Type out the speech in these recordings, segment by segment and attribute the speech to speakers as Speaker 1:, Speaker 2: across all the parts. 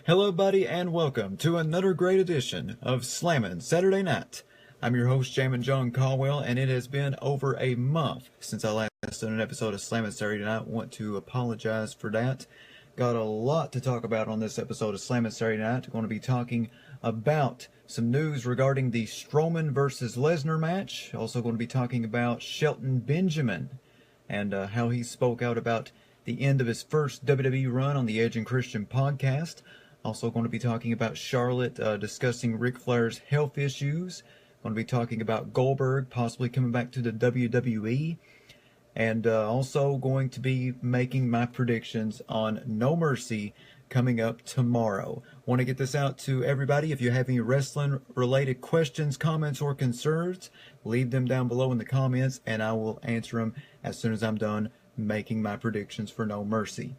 Speaker 1: Hello, buddy, and welcome to another great edition of Slammin' Saturday Night. I'm your host, Jamin John Caldwell, and it has been over a month since I last done an episode of Slammin' Saturday Night. I want to apologize for that. Got a lot to talk about on this episode of Slammin' Saturday Night. We're going to be talking about some news regarding the Strowman versus Lesnar match. Also going to be talking about Shelton Benjamin and how he spoke out about the end of his first WWE run on the Edge and Christian podcast. Also going to be talking about Charlotte discussing Ric Flair's health issues. Going to be talking about Goldberg possibly coming back to the WWE. And also going to be making my predictions on No Mercy coming up tomorrow. Want to get this out to everybody. If you have any wrestling related questions, comments, or concerns, leave them down below in the comments and I will answer them as soon as I'm done making my predictions for No Mercy.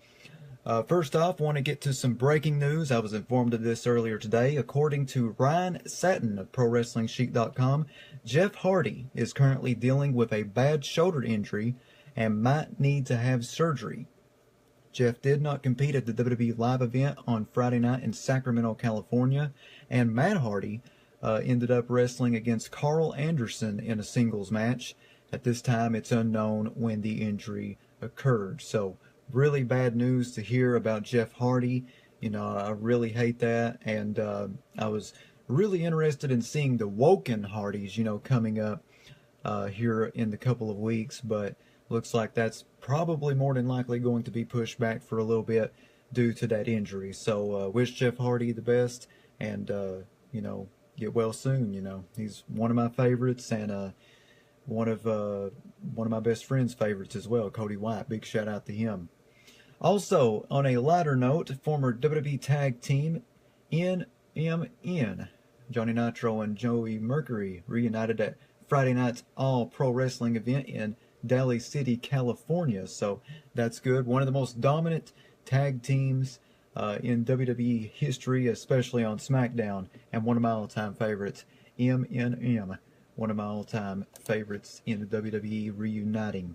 Speaker 1: First off, want to get to some breaking news. I was informed of this earlier today. According to Ryan Satin of ProWrestlingSheet.com, Jeff Hardy is currently dealing with a bad shoulder injury and might need to have surgery. Jeff did not compete at the WWE Live event on Friday night in Sacramento, California, and Matt Hardy ended up wrestling against Carl Anderson in a singles match. At this time, it's unknown when the injury occurred. So, really bad news to hear about Jeff Hardy. You know, I really hate that, and I was really interested in seeing the Woken Hardys, you know, coming up here in a couple of weeks, but looks like that's probably more than likely going to be pushed back for a little bit due to that injury. So wish Jeff Hardy the best, and you know, get well soon. You know, he's one of my favorites, and one of my best friend's favorites as well, Cody White. Big shout out to him. Also, on a lighter note, former WWE Tag Team NMN, Johnny Nitro and Joey Mercury, reunited at Friday night's All Pro Wrestling event in Daly City, California. So that's good. One of the most dominant tag teams in WWE history, especially on SmackDown, and one of my all-time favorites, MNM, one of my all-time favorites in the WWE reuniting.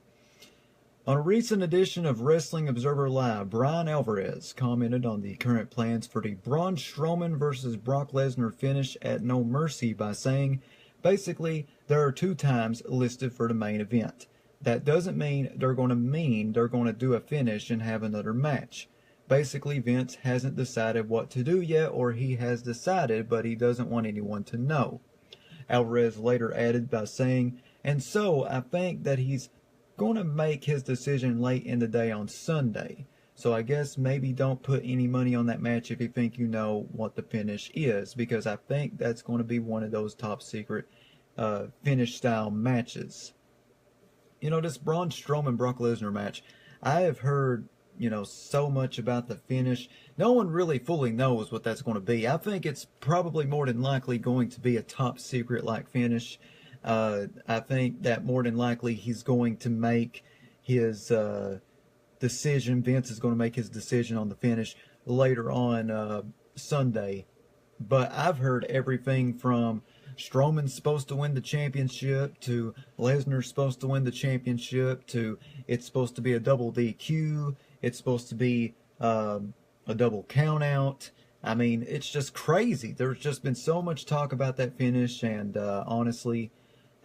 Speaker 1: On a recent edition of Wrestling Observer Live, Brian Alvarez commented on the current plans for the Braun Strowman versus Brock Lesnar finish at No Mercy by saying, basically, there are 2 times listed for the main event. That doesn't mean they're going to do a finish and have another match. Basically, Vince hasn't decided what to do yet, or he has decided, but he doesn't want anyone to know. Alvarez later added by saying, and so I think that he's going to make his decision late in the day on Sunday. So I guess maybe don't put any money on that match if you think you know what the finish is, because I think that's going to be one of those top secret finish style matches. You know, this Braun Strowman Brock Lesnar match, I have heard, you know, so much about the finish. No one really fully knows what that's going to be. I think it's probably more than likely going to be a top secret like finish. I think that more than likely he's going to make his decision. Vince is going to make his decision on the finish later on Sunday. But I've heard everything from Strowman's supposed to win the championship to Lesnar's supposed to win the championship to it's supposed to be a double DQ. It's supposed to be a double count out. I mean, it's just crazy. There's just been so much talk about that finish, and honestly,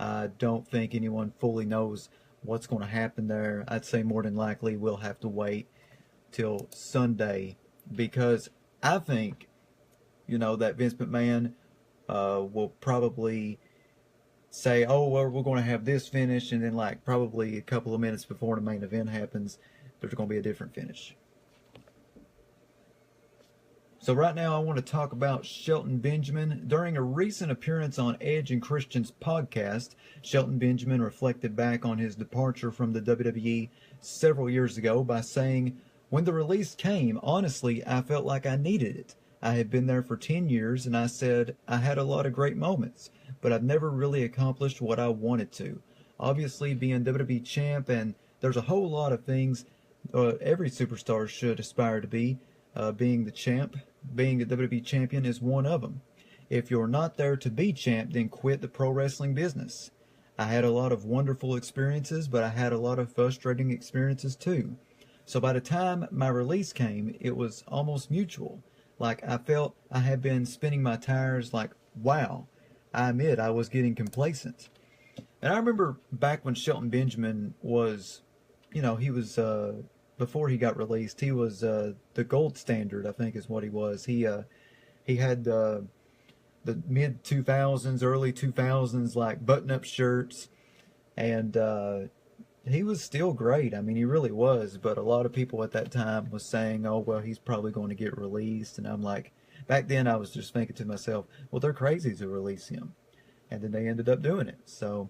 Speaker 1: I don't think anyone fully knows what's going to happen there. I'd say more than likely we'll have to wait till Sunday, because I think, you know, that Vince McMahon will probably say, oh, well, we're going to have this finish, and then like probably a couple of minutes before the main event happens, there's going to be a different finish. So right now I want to talk about Shelton Benjamin. During a recent appearance on Edge and Christian's podcast, Shelton Benjamin reflected back on his departure from the WWE several years ago by saying, when the release came, honestly, I felt like I needed it. I had been there for 10 years, and I said I had a lot of great moments, but I've never really accomplished what I wanted to. Obviously, being WWE champ, and there's a whole lot of things every superstar should aspire to be. Being the champ, being a WWE champion is one of them. If you're not there to be champ, then quit the pro wrestling business. I had a lot of wonderful experiences, but I had a lot of frustrating experiences too. So by the time my release came, it was almost mutual. Like, I felt I had been spinning my tires. Like, wow, I admit I was getting complacent. And I remember back when Shelton Benjamin was, he was, before he got released, he was the gold standard, I think is what he was. He had the mid 2000s, early 2000s, like button up shirts, and he was still great. I mean, he really was. But a lot of people at that time was saying, "Oh, well, he's probably going to get released," and I'm like, back then I was just thinking to myself, "Well, they're crazy to release him," and then they ended up doing it. So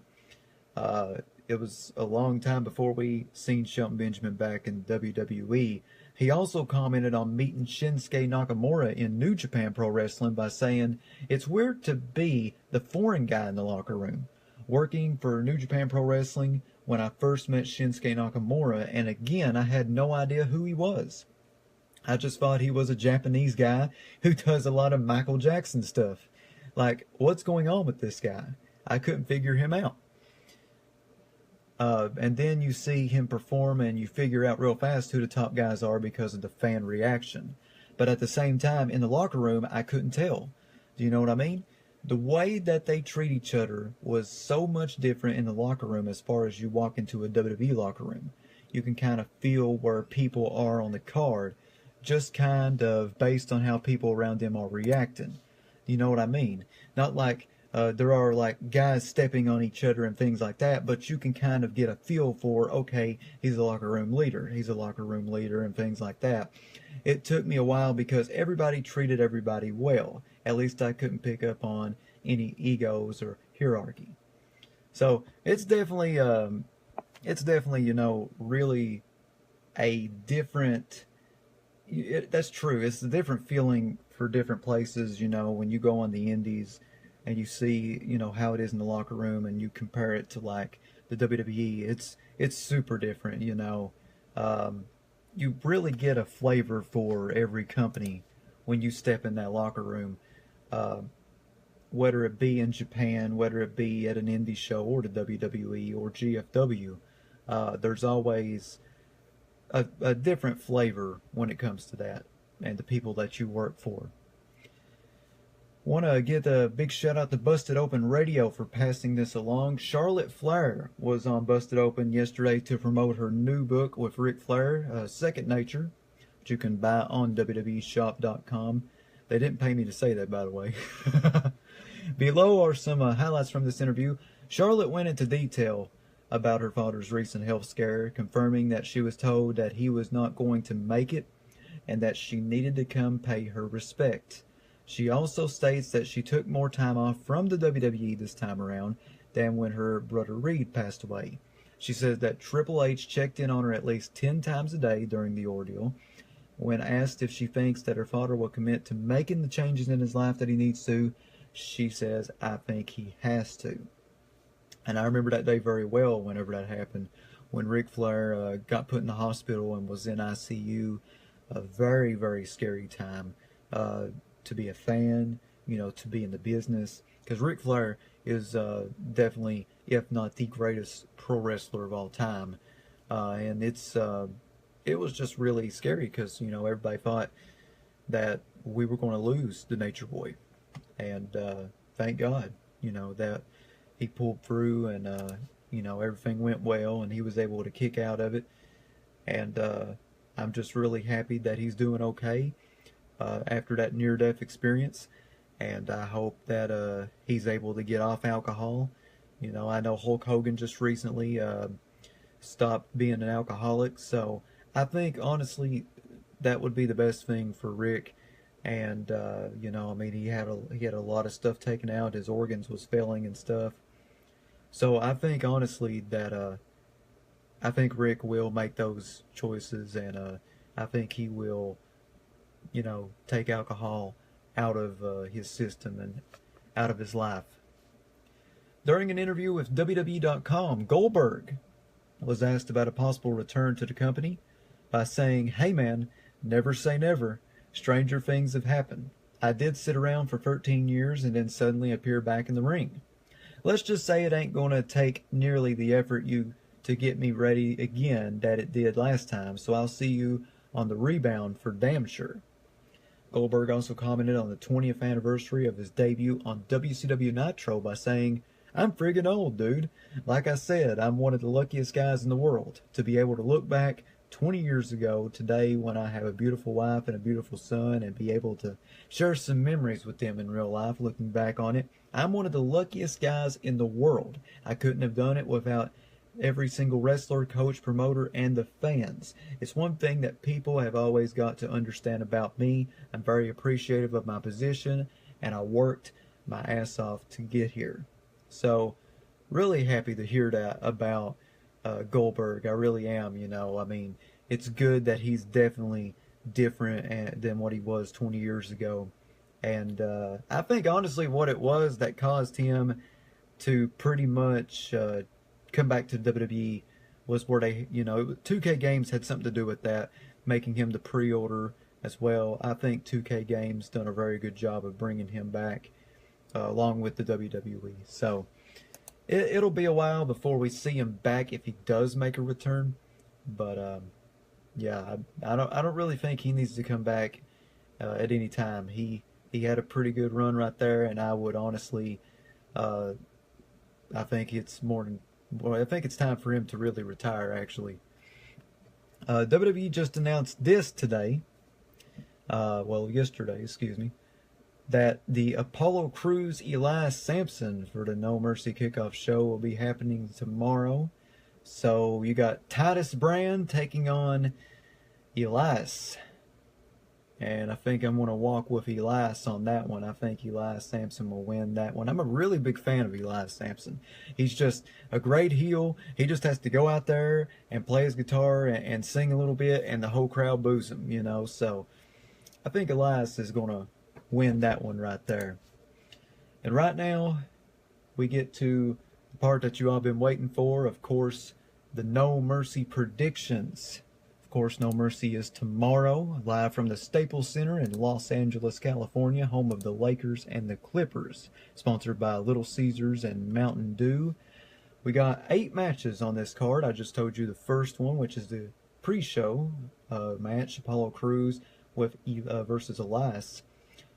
Speaker 1: it was a long time before we seen Shelton Benjamin back in WWE. He also commented on meeting Shinsuke Nakamura in New Japan Pro Wrestling by saying, "It's weird to be the foreign guy in the locker room. Working for New Japan Pro Wrestling when I first met Shinsuke Nakamura, and again, I had no idea who he was. I just thought he was a Japanese guy who does a lot of Michael Jackson stuff. Like, what's going on with this guy? I couldn't figure him out." And then you see him perform and you figure out real fast who the top guys are because of the fan reaction. But at the same time, in the locker room, I couldn't tell. Do you know what I mean? The way that they treat each other was so much different in the locker room as far as you walk into a WWE locker room. You can kind of feel where people are on the card, just kind of based on how people around them are reacting. You know what I mean? Not like there are like guys stepping on each other and things like that, but you can kind of get a feel for, okay, he's a locker room leader, and things like that. It took me a while because everybody treated everybody well. At least I couldn't pick up on any egos or hierarchy. So it's definitely, really a different. That's true. It's a different feeling for different places. When you go on the indies and you see, how it is in the locker room, and you compare it to like the WWE, it's super different. You really get a flavor for every company when you step in that locker room, whether it be in Japan, whether it be at an indie show or the WWE or GFW. There's always a different flavor when it comes to that and the people that you work for. Want to give a big shout out to Busted Open Radio for passing this along. Charlotte Flair was on Busted Open yesterday to promote her new book with Ric Flair, Second Nature, which you can buy on www.shop.com. They didn't pay me to say that, by the way. Below are some highlights from this interview. Charlotte went into detail about her father's recent health scare, confirming that she was told that he was not going to make it and that she needed to come pay her respect. She also states that she took more time off from the WWE this time around than when her brother Reed passed away. She says that Triple H checked in on her at least 10 times a day during the ordeal. When asked if she thinks that her father will commit to making the changes in his life that he needs to, she says, "I think he has to." And I remember that day very well whenever that happened, when Ric Flair got put in the hospital and was in ICU. A very, very scary time. To be a fan, to be in the business, because Ric Flair is definitely, if not the greatest pro wrestler of all time, and it was just really scary because everybody thought that we were going to lose the Nature Boy, and thank God, that he pulled through, and everything went well, and he was able to kick out of it, and I'm just really happy that he's doing okay. After that near-death experience, and I hope that he's able to get off alcohol. I know Hulk Hogan just recently stopped being an alcoholic, so I think honestly that would be the best thing for Rick. And he had a lot of stuff taken out. His organs was failing and stuff. So I think honestly that I think Rick will make those choices, and I think he will take alcohol out of his system and out of his life. During an interview with WWE.com, Goldberg was asked about a possible return to the company by saying, "Hey man, never say never. Stranger things have happened. I did sit around for 13 years and then suddenly appear back in the ring. Let's just say it ain't going to take nearly the effort to get me ready again that it did last time, so I'll see you on the rebound for damn sure." Goldberg also commented on the 20th anniversary of his debut on WCW Nitro by saying, "I'm friggin' old, dude. Like I said, I'm one of the luckiest guys in the world to be able to look back 20 years ago today when I have a beautiful wife and a beautiful son and be able to share some memories with them in real life looking back on it. I'm one of the luckiest guys in the world. I couldn't have done it without every single wrestler, coach, promoter, and the fans. It's one thing that people have always got to understand about me. I'm very appreciative of my position, and I worked my ass off to get here." So, really happy to hear that about Goldberg. I really am, you know. I mean, it's good that he's definitely different than what he was 20 years ago. And I think, honestly, what it was that caused him to pretty much come back to WWE was where they, 2K Games had something to do with that, making him the pre-order as well. I think 2K Games done a very good job of bringing him back along with the WWE. So it'll be a while before we see him back if he does make a return. But yeah, I don't really think he needs to come back at any time. He had a pretty good run right there, and I would honestly, I think it's I think it's time for him to really retire. Actually, WWE just announced this today. Yesterday, excuse me, that the Apollo Crews Elias Sampson for the No Mercy Kickoff show will be happening tomorrow. So you got Titus Brand taking on Elias. And I think I'm going to walk with Elias on that one. I think Elias Sampson will win that one. I'm a really big fan of Elias Sampson. He's just a great heel. He just has to go out there and play his guitar and sing a little bit, and the whole crowd boos him, So I think Elias is going to win that one right there. And right now, we get to the part that you all been waiting for. Of course, the No Mercy predictions. Of course, No Mercy is tomorrow, live from the Staples Center in Los Angeles, California, home of the Lakers and the Clippers, sponsored by Little Caesars and Mountain Dew. We got 8 matches on this card. I just told you the first one, which is the pre-show match, Apollo Crews versus Elias.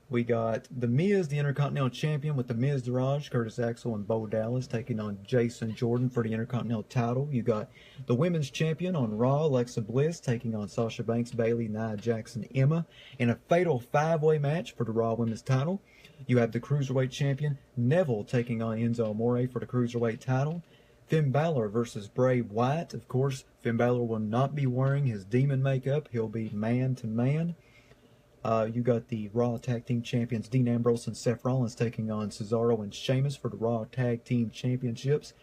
Speaker 1: We got The Miz, the Intercontinental Champion, with The Miz, Daraj, Curtis Axel, and Bo Dallas taking on Jason Jordan for the Intercontinental title. You got the Women's Champion on Raw, Alexa Bliss, taking on Sasha Banks, Bayley, Nia Jax, and Emma in a fatal 5-way match for the Raw Women's title. You have the Cruiserweight Champion, Neville, taking on Enzo Amore for the Cruiserweight title. Finn Balor versus Bray Wyatt. Of course, Finn Balor will not be wearing his demon makeup. He'll be man-to-man. You got the Raw Tag Team Champions Dean Ambrose and Seth Rollins taking on Cesaro and Sheamus for the Raw Tag Team Championships.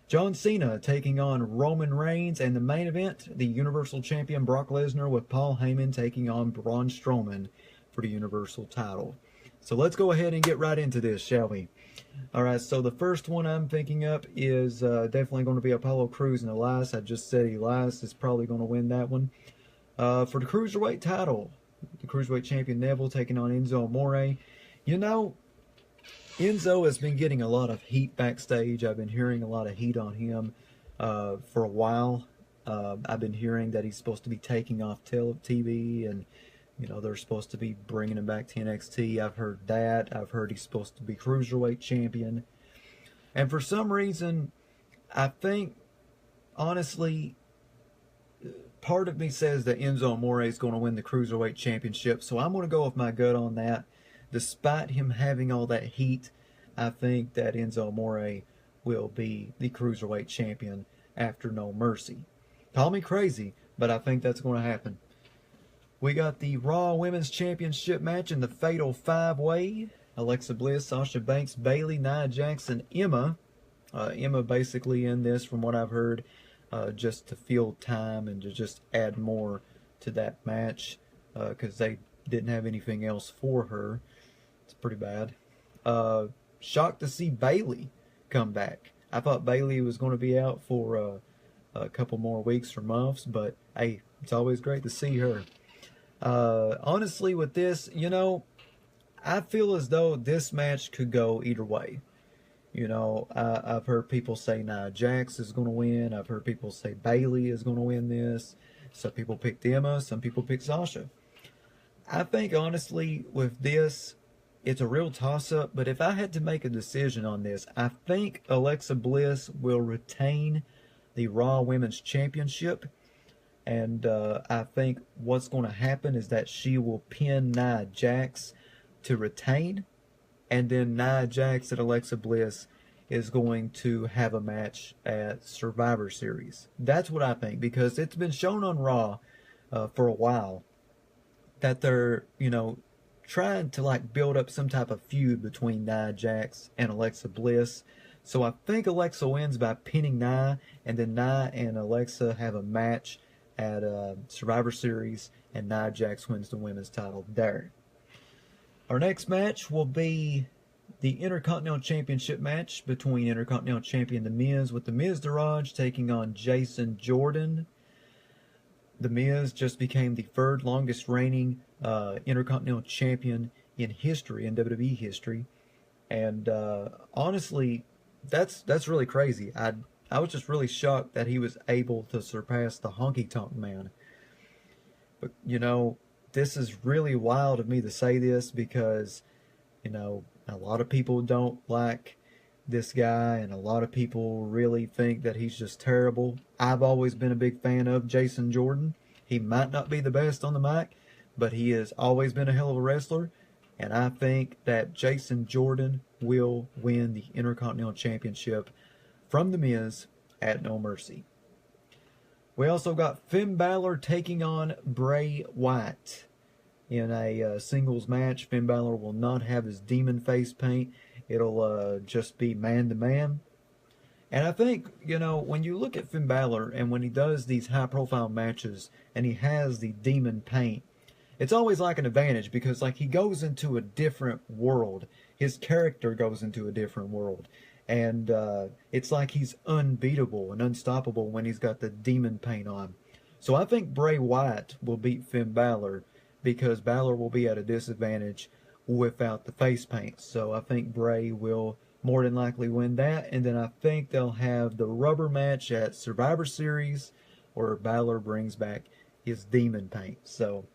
Speaker 1: John Cena taking on Roman Reigns, and the main event, the Universal Champion Brock Lesnar with Paul Heyman taking on Braun Strowman for the Universal title. So let's go ahead and get right into this, shall we? Alright, so the first one I'm thinking up is definitely going to be Apollo Crews and Elias. I just said Elias is probably going to win that one. For the Cruiserweight title, the Cruiserweight Champion Neville taking on Enzo Amore. Enzo has been getting a lot of heat backstage. I've been hearing a lot of heat on him for a while. I've been hearing that he's supposed to be taking off TV, and they're supposed to be bringing him back to NXT. I've heard that. I've heard he's supposed to be Cruiserweight Champion. And for some reason, I think, honestly, part of me says that Enzo Amore is going to win the Cruiserweight Championship, so I'm going to go with my gut on that. Despite him having all that heat, I think that Enzo Amore will be the Cruiserweight Champion after No Mercy. Call me crazy, but I think that's going to happen. We got the Raw Women's Championship match in the Fatal 5-Way. Alexa Bliss, Sasha Banks, Bayley, Nia Jax, and Emma. Emma basically in this, from what I've heard, just to fill time and to just add more to that match because they didn't have anything else for her. It's pretty bad. Shocked to see Bayley come back. I thought Bayley was going to be out for a couple more weeks or months, but hey, it's always great to see her. Honestly, with this, I feel as though this match could go either way. I've heard people say Nia Jax is going to win. I've heard people say Bayley is going to win this. Some people picked Emma. Some people picked Sasha. I think honestly with this, it's a real toss-up, but if I had to make a decision on this, I think Alexa Bliss will retain the Raw Women's Championship, and I think what's going to happen is that she will pin Nia Jax to retain, and then Nia Jax and Alexa Bliss is going to have a match at Survivor Series. That's what I think, because it's been shown on Raw for a while that they're, trying to like build up some type of feud between Nia Jax and Alexa Bliss. So I think Alexa wins by pinning Nia, and then Nia and Alexa have a match at Survivor Series, and Nia Jax wins the women's title there. Our next match will be the Intercontinental Championship match between Intercontinental Champion The Miz with The Miz Daraj taking on Jason Jordan. The Miz just became the third longest reigning Intercontinental Champion in history, in WWE history. And honestly, that's really crazy. I was just really shocked that he was able to surpass the Honky Tonk Man. But, this is really wild of me to say this because, a lot of people don't like this guy, and a lot of people really think that he's just terrible. I've always been a big fan of Jason Jordan. He might not be the best on the mic, but he has always been a hell of a wrestler, and I think that Jason Jordan will win the Intercontinental Championship from The Miz at No Mercy. We also got Finn Balor taking on Bray Wyatt in a singles match. Finn Balor will not have his demon face paint. It'll just be man-to-man. And I think, when you look at Finn Balor and when he does these high-profile matches and he has the demon paint, it's always like an advantage because, like, he goes into a different world. His character goes into a different world. And it's like he's unbeatable and unstoppable when he's got the demon paint on. So I think Bray Wyatt will beat Finn Balor because Balor will be at a disadvantage without the face paint. So I think Bray will more than likely win that. And then I think they'll have the rubber match at Survivor Series where Balor brings back his demon paint. So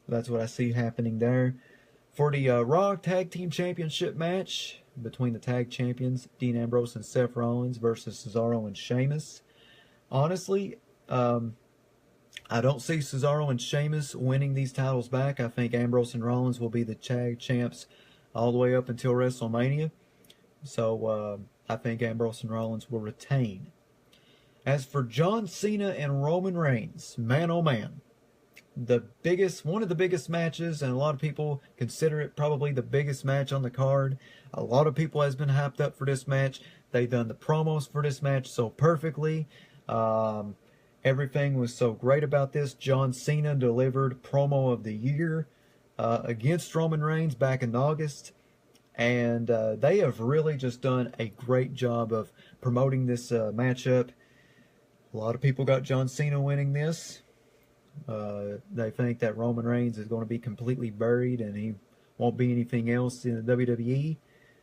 Speaker 1: that's what I see happening there. For the Raw Tag Team Championship match between the tag champions, Dean Ambrose and Seth Rollins versus Cesaro and Sheamus. Honestly, I don't see Cesaro and Sheamus winning these titles back. I think Ambrose and Rollins will be the tag champs all the way up until WrestleMania. So I think Ambrose and Rollins will retain. As for John Cena and Roman Reigns, man oh man, one of the biggest matches, and a lot of people consider it probably the biggest match on the card. A lot of people has been hyped up for this match. They've done the promos for this match so perfectly. Everything was so great about this. John Cena delivered promo of the year against Roman Reigns back in August. And they have really just done a great job of promoting this matchup. A lot of people got John Cena winning this. They think that Roman Reigns is going to be completely buried and he won't be anything else in the WWE.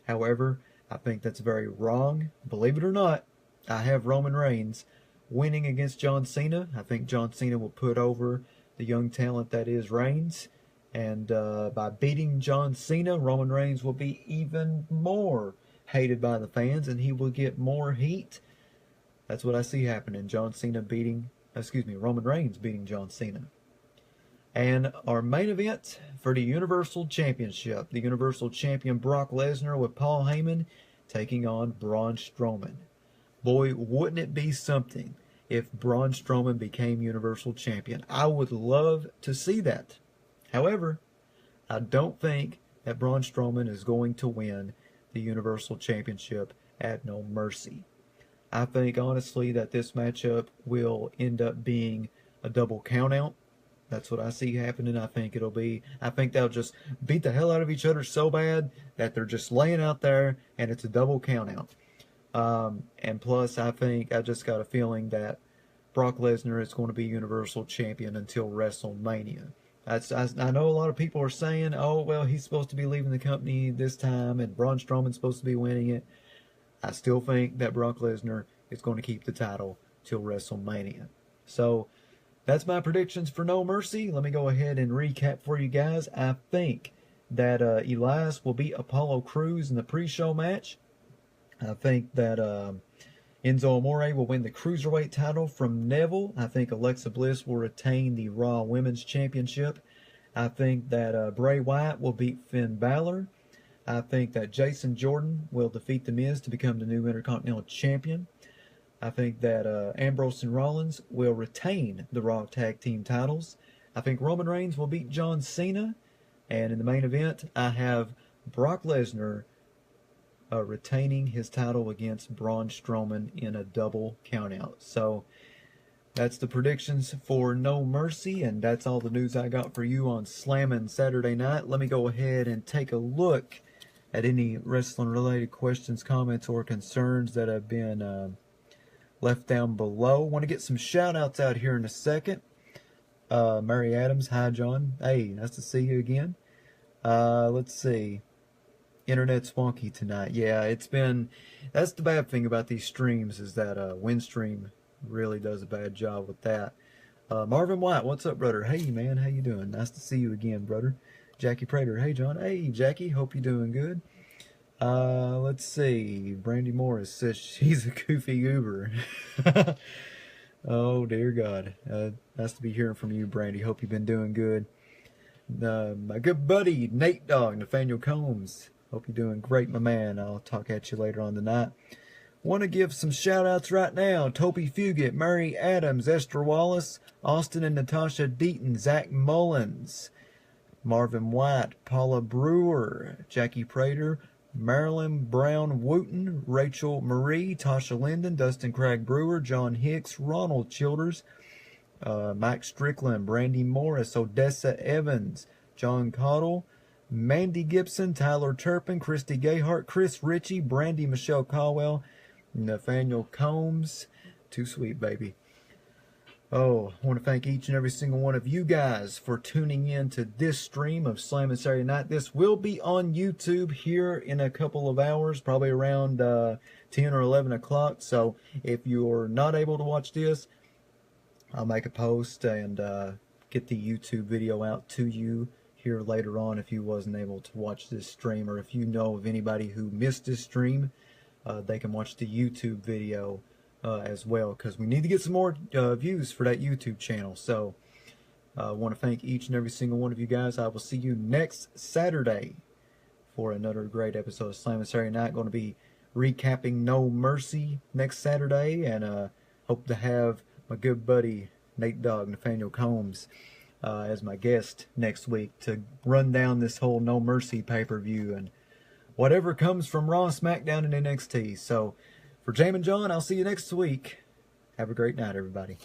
Speaker 1: However, I think that's very wrong. Believe it or not, I have Roman Reigns winning against John Cena. I think John Cena will put over the young talent that is Reigns. And by beating John Cena, Roman Reigns will be even more hated by the fans and he will get more heat. That's what I see happening. Roman Reigns beating John Cena. And our main event for the Universal Championship, the Universal Champion Brock Lesnar with Paul Heyman taking on Braun Strowman. Boy, wouldn't it be something if Braun Strowman became Universal Champion. I would love to see that. However, I don't think that Braun Strowman is going to win the Universal Championship at No Mercy. I think, honestly, that this matchup will end up being a double countout. That's what I see happening. I think they'll just beat the hell out of each other so bad that they're just laying out there and it's a double countout. And plus, I just got a feeling that Brock Lesnar is going to be Universal Champion until WrestleMania. I know a lot of people are saying, oh, well, he's supposed to be leaving the company this time and Braun Strowman's supposed to be winning it. I still think that Brock Lesnar is going to keep the title till WrestleMania. So, that's my predictions for No Mercy. Let me go ahead and recap for you guys. I think that Elias will beat Apollo Crews in the pre-show match. I think that Enzo Amore will win the Cruiserweight title from Neville. I think Alexa Bliss will retain the Raw Women's Championship. I think that Bray Wyatt will beat Finn Balor. I think that Jason Jordan will defeat The Miz to become the new Intercontinental Champion. I think that Ambrose and Rollins will retain the Raw Tag Team titles. I think Roman Reigns will beat John Cena. And in the main event, I have Brock Lesnar retaining his title against Braun Strowman in a double countout. So that's the predictions for No Mercy, and that's all the news I got for you on Slammin' Saturday Night. Let me go ahead and take a look at any wrestling-related questions, comments, or concerns that have been left down below. Want to get some shout-outs out here in a second. Mary Adams, hi John. Hey, nice to see you again. Let's see. Internet's wonky tonight. Yeah, it's been... That's the bad thing about these streams, is that Windstream really does a bad job with that. Marvin White, what's up, brother? Hey, man, how you doing? Nice to see you again, brother. Jackie Prater, hey, John. Hey, Jackie, hope you're doing good. Let's see. Brandy Morris says she's a goofy goober. Oh, dear God. Nice to be hearing from you, Brandy. Hope you've been doing good. My good buddy, Nate Dogg, Nathaniel Combs. Hope you're doing great, my man. I'll talk at you later on tonight. Want to give some shout-outs right now. Toby Fugit, Mary Adams, Esther Wallace, Austin and Natasha Deaton, Zach Mullins, Marvin White, Paula Brewer, Jackie Prater, Marilyn Brown Wooten, Rachel Marie, Tasha Linden, Dustin Craig Brewer, John Hicks, Ronald Childers, Mike Strickland, Brandy Morris, Odessa Evans, John Cottle, Mandy Gibson, Tyler Turpin, Christy Gayhart, Chris Ritchie, Brandy Michelle Caldwell, Nathaniel Combs. Too sweet, baby. Oh, I want to thank each and every single one of you guys for tuning in to this stream of Slammin' Saturday Night. This will be on YouTube here in a couple of hours, probably around 10 or 11 o'clock. So if you're not able to watch this, I'll make a post and get the YouTube video out to you here later on if you wasn't able to watch this stream, or if you know of anybody who missed this stream, they can watch the YouTube video as well, because we need to get some more views for that YouTube channel. So I want to thank each and every single one of you guys. I will see you next Saturday for another great episode of Slammin' Saturday Night. Going to be recapping No Mercy next Saturday, and hope to have my good buddy Nate Dogg, Nathaniel Combs, as my guest next week to run down this whole No Mercy pay-per-view and whatever comes from Raw, SmackDown, and NXT. So for Jamin John, I'll see you next week. Have a great night, everybody.